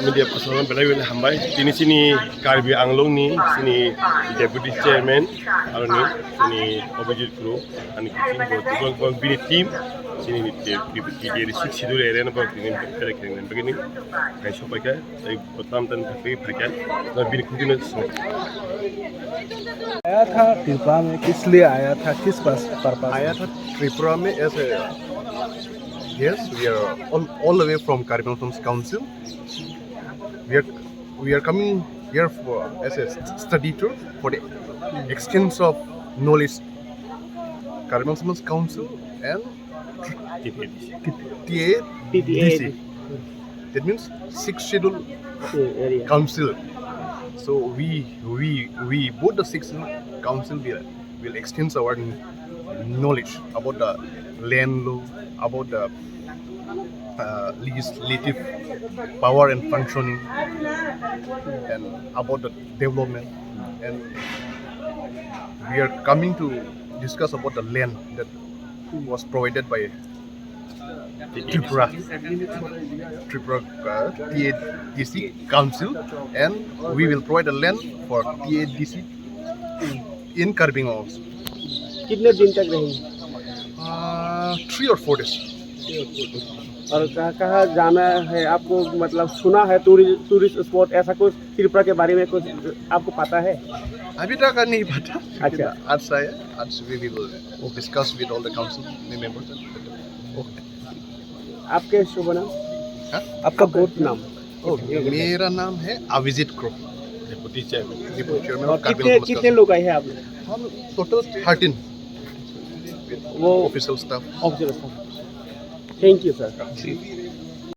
media person belai hambai ini sini Karbi Anglong ni sini deputy chairman aroni sini Avijit group ani sini bang bini team sini ni di sik sidur area na bang ini pelakang begini kai Sokphaikha ai pertam tan pe perkan na bini kutina आया था त्रिपुरा में किस लिए आया था किस purpose आया था त्रिपुरा में ऐसे yes we are all the way from Karbi Council we are coming here for as a study tour for the exchange of knowledge Karbi Council and Ttaadc that means 6th schedule council. So we both the 6th council will extend our knowledge about the land law, about the legislative power and functioning, and about the development. And we are coming to discuss about the land that was provided by Tripura Ttaadc Council, and we will provide a land for Ttaadc in Karbi also. कितने दिन तक रहेंगे 3 or 4 days. और कहाँ जाना है आपको मतलब सुना है टूरिस्ट स्पॉट ऐसा कुछ त्रिपुरा के बारे में कुछ आपको पता है अभी तक नहीं पता. अच्छा. आज we will discuss with all the council members. Okay. आपके शुभ नाम आपका बहुत नाम मेरा नाम है अविजित क्रो deputy chairman और कितने लोग आए हैं आप हम टोटल 13 वो official staff thank you sir